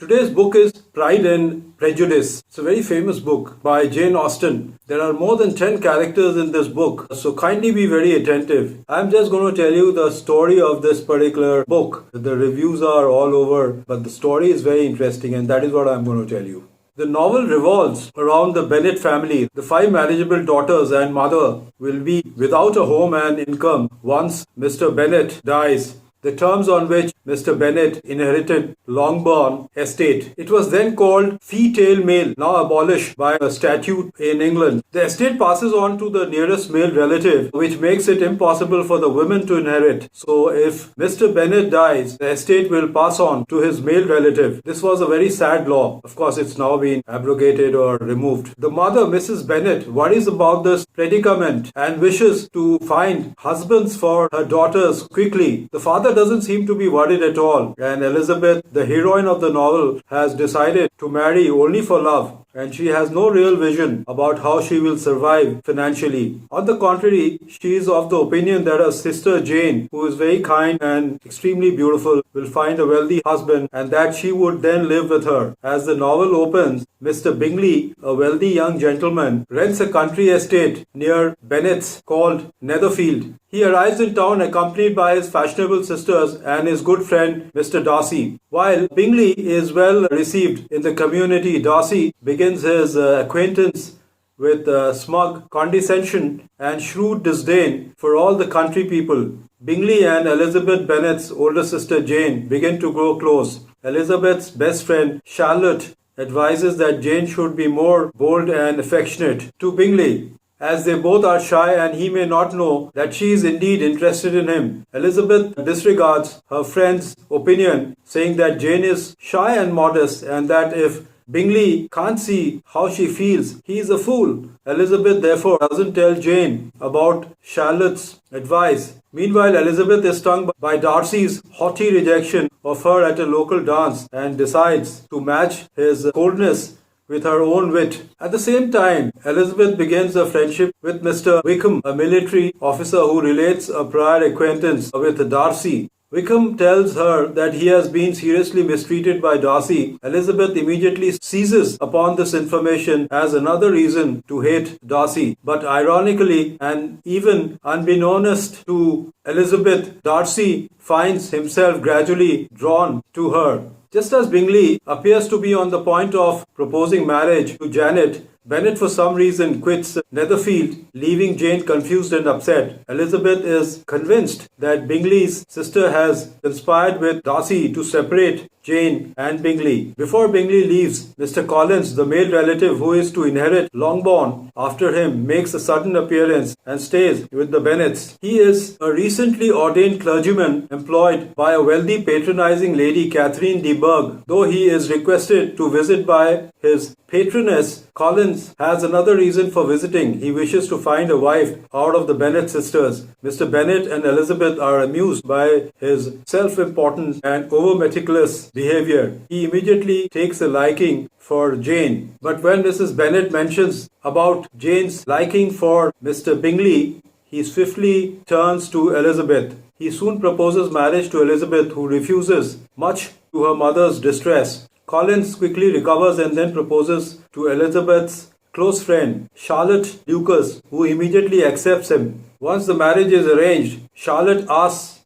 Today's book is Pride and Prejudice. It's a very famous book by Jane Austen. There are more than 10 characters in this book, so kindly be very attentive. I'm just going to tell you the story of this particular book. The reviews are all over, but the story is very interesting, and that is what I'm going to tell you. The novel revolves around the Bennet family. The 5 marriageable daughters and mother will be without a home and income once Mr. Bennet dies. The terms on which Mr. Bennet inherited Longbourn estate. It was then called Fee Tail Male, now abolished by a statute in England. The estate passes on to the nearest male relative, which makes it impossible for the women to inherit. So if Mr. Bennet dies, the estate will pass on to his male relative. This was a very sad law. Of course, it's now been abrogated or removed. The mother, Mrs. Bennet, worries about this predicament and wishes to find husbands for her daughters quickly. The father doesn't seem to be worried at all, and Elizabeth, the heroine of the novel, has decided to marry only for love, and she has no real vision about how she will survive financially. On the contrary, she is of the opinion that her sister Jane, who is very kind and extremely beautiful, will find a wealthy husband, and that she would then live with her. As the novel opens, Mr. Bingley, a wealthy young gentleman, rents a country estate near Bennet's called Netherfield. He arrives in town accompanied by his fashionable sisters and his good friend Mr. Darcy. While Bingley is well received in the community, Darcy begins his acquaintance with smug condescension and shrewd disdain for all the country people. Bingley and Elizabeth Bennet's older sister Jane begin to grow close. Elizabeth's best friend Charlotte advises that Jane should be more bold and affectionate to Bingley, as they both are shy and he may not know that she is indeed interested in him. Elizabeth disregards her friend's opinion, saying that Jane is shy and modest and that if Bingley can't see how she feels, he is a fool. Elizabeth therefore doesn't tell Jane about Charlotte's advice. Meanwhile, Elizabeth is stung by Darcy's haughty rejection of her at a local dance and decides to match his coldness with her own wit. At the same time, Elizabeth begins a friendship with Mr. Wickham, a military officer who relates a prior acquaintance with Darcy. Wickham tells her that he has been seriously mistreated by Darcy. Elizabeth immediately seizes upon this information as another reason to hate Darcy. But ironically, and even unbeknownst to Elizabeth, Darcy finds himself gradually drawn to her. Just as Bingley appears to be on the point of proposing marriage to Janet, Bennet for some reason quits Netherfield, leaving Jane confused and upset. Elizabeth is convinced that Bingley's sister has conspired with Darcy to separate Jane and Bingley. Before Bingley leaves, Mr. Collins, the male relative who is to inherit Longbourn after him, makes a sudden appearance and stays with the Bennets. He is a recently ordained clergyman employed by a wealthy patronizing lady, Catherine de Bourgh. Though he is requested to visit by his patroness, Collins has another reason for visiting. He wishes to find a wife out of the Bennet sisters. Mr. Bennet and Elizabeth are amused by his self-important and over-meticulous behavior. He immediately takes a liking for Jane. But when Mrs. Bennet mentions about Jane's liking for Mr. Bingley, he swiftly turns to Elizabeth. He soon proposes marriage to Elizabeth, who refuses, much to her mother's distress. Collins quickly recovers and then proposes to Elizabeth's close friend, Charlotte Lucas, who immediately accepts him. Once the marriage is arranged, Charlotte asks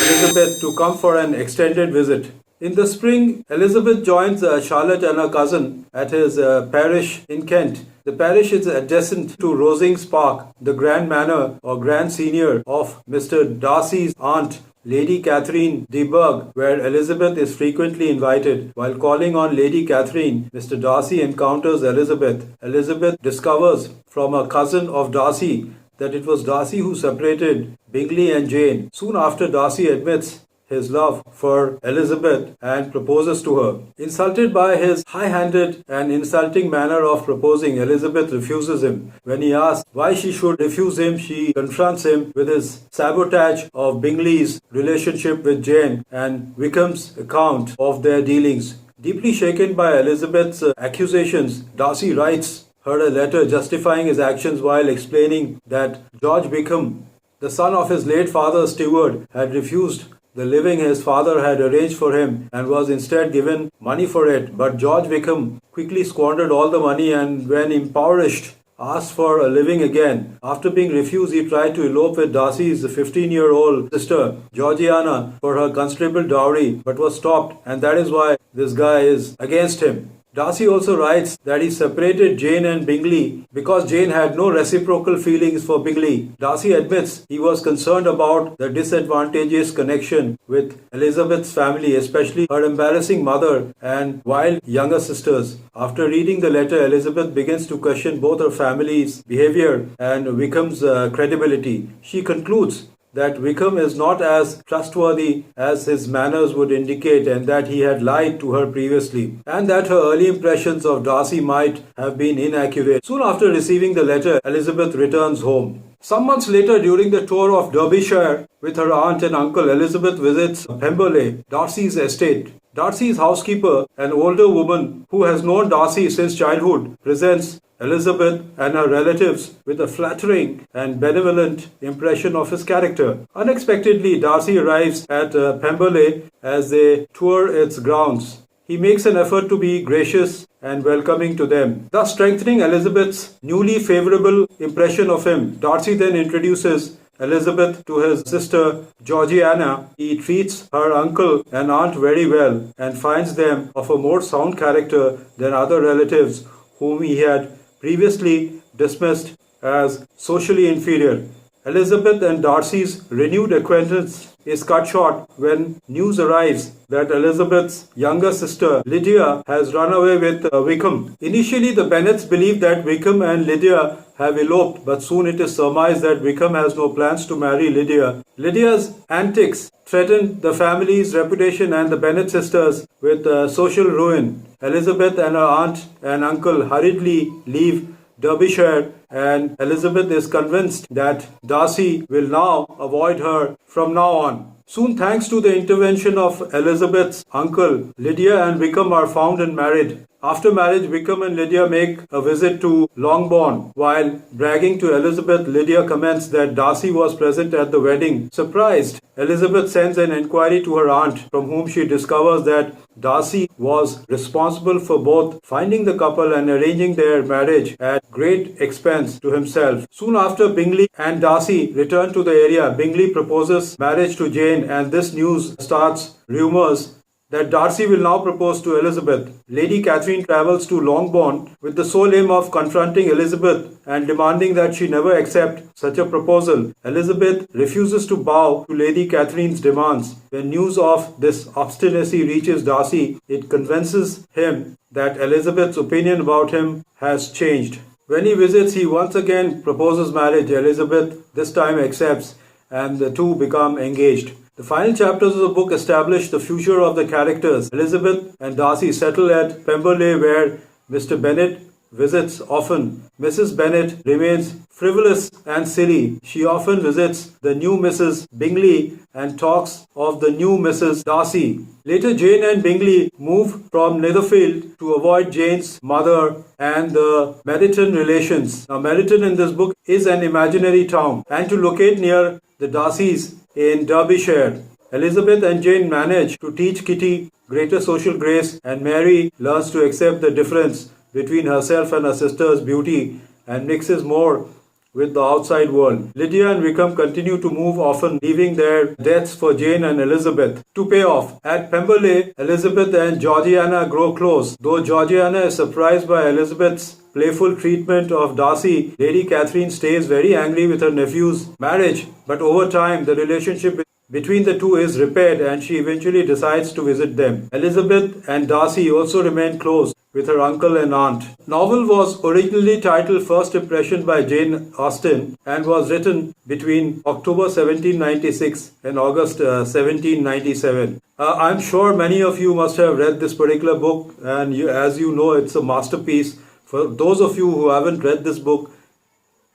Elizabeth to come for an extended visit. In the spring, Elizabeth joins Charlotte and her cousin at his parish in Kent. The parish is adjacent to Rosings Park, the grand manor or grand senior of Mr. Darcy's aunt, Lady Catherine de Bourgh, where Elizabeth is frequently invited. While calling on Lady Catherine, Mr. Darcy encounters Elizabeth. Elizabeth discovers from a cousin of Darcy that it was Darcy who separated Bingley and Jane. Soon after, Darcy admits his love for Elizabeth and proposes to her. Insulted by his high-handed and insulting manner of proposing, Elizabeth refuses him. When he asks why she should refuse him, she confronts him with his sabotage of Bingley's relationship with Jane and Wickham's account of their dealings. Deeply shaken by Elizabeth's accusations, Darcy writes heard a letter justifying his actions while explaining that George Wickham, the son of his late father Stewart, had refused the living his father had arranged for him and was instead given money for it. But George Wickham quickly squandered all the money and, when impoverished, asked for a living again. After being refused, he tried to elope with Darcy's 15-year-old sister, Georgiana, for her considerable dowry, but was stopped, and that is why this guy is against him. Darcy also writes that he separated Jane and Bingley because Jane had no reciprocal feelings for Bingley. Darcy admits he was concerned about the disadvantageous connection with Elizabeth's family, especially her embarrassing mother and wild younger sisters. After reading the letter, Elizabeth begins to question both her family's behavior and Wickham's credibility. She concludes that Wickham is not as trustworthy as his manners would indicate, and that he had lied to her previously, and that her early impressions of Darcy might have been inaccurate. Soon after receiving the letter, Elizabeth returns home. Some months later, during the tour of Derbyshire with her aunt and uncle, Elizabeth visits Pemberley, Darcy's estate. Darcy's housekeeper, an older woman who has known Darcy since childhood, presents Elizabeth and her relatives with a flattering and benevolent impression of his character. Unexpectedly, Darcy arrives at Pemberley as they tour its grounds. He makes an effort to be gracious and welcoming to them, thus strengthening Elizabeth's newly favorable impression of him. Darcy then introduces Elizabeth to his sister Georgiana. He treats her uncle and aunt very well and finds them of a more sound character than other relatives whom he had previously dismissed as socially inferior. Elizabeth and Darcy's renewed acquaintance is cut short when news arrives that Elizabeth's younger sister Lydia has run away with Wickham. Initially, the Bennets believe that Wickham and Lydia have eloped, but soon it is surmised that Wickham has no plans to marry Lydia. Lydia's antics threaten the family's reputation and the Bennet sisters with social ruin. Elizabeth and her aunt and uncle hurriedly leave Derbyshire, and Elizabeth is convinced that Darcy will now avoid her from now on. Soon, thanks to the intervention of Elizabeth's uncle, Lydia and Wickham are found and married. After marriage, Wickham and Lydia make a visit to Longbourn. While bragging to Elizabeth, Lydia comments that Darcy was present at the wedding. Surprised, Elizabeth sends an inquiry to her aunt, from whom she discovers that Darcy was responsible for both finding the couple and arranging their marriage at great expense to himself. Soon after Bingley and Darcy return to the area, Bingley proposes marriage to Jane, and this news starts rumors that Darcy will now propose to Elizabeth. Lady Catherine travels to Longbourn with the sole aim of confronting Elizabeth and demanding that she never accept such a proposal. Elizabeth refuses to bow to Lady Catherine's demands. When news of this obstinacy reaches Darcy, it convinces him that Elizabeth's opinion about him has changed. When he visits, he once again proposes marriage. Elizabeth this time accepts, and the two become engaged. The final chapters of the book establish the future of the characters. Elizabeth and Darcy settle at Pemberley, where Mr. Bennet visits often. Mrs. Bennet remains frivolous and silly. She often visits the new Mrs. Bingley and talks of the new Mrs. Darcy. Later, Jane and Bingley move from Netherfield to avoid Jane's mother and the Meryton relations. Now, Meryton in this book is an imaginary town, and to locate near the Darcys in Derbyshire. Elizabeth and Jane manage to teach Kitty greater social grace, and Mary learns to accept the difference between herself and her sister's beauty and mixes more with the outside world. Lydia and Wickham continue to move often, leaving their debts for Jane and Elizabeth to pay off. At Pemberley, Elizabeth and Georgiana grow close. Though Georgiana is surprised by Elizabeth's playful treatment of Darcy, Lady Catherine stays very angry with her nephew's marriage, but over time the relationship between the two is repaired, and she eventually decides to visit them. Elizabeth and Darcy also remain close with her uncle and aunt. Novel was originally titled First Impression by Jane Austen and was written between October 1796 and August 1797. I'm sure many of you must have read this particular book, and as you know, it's a masterpiece. For those of you who haven't read this book,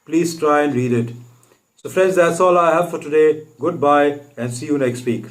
please try and read it. So friends, that's all I have for today. Goodbye and see you next week.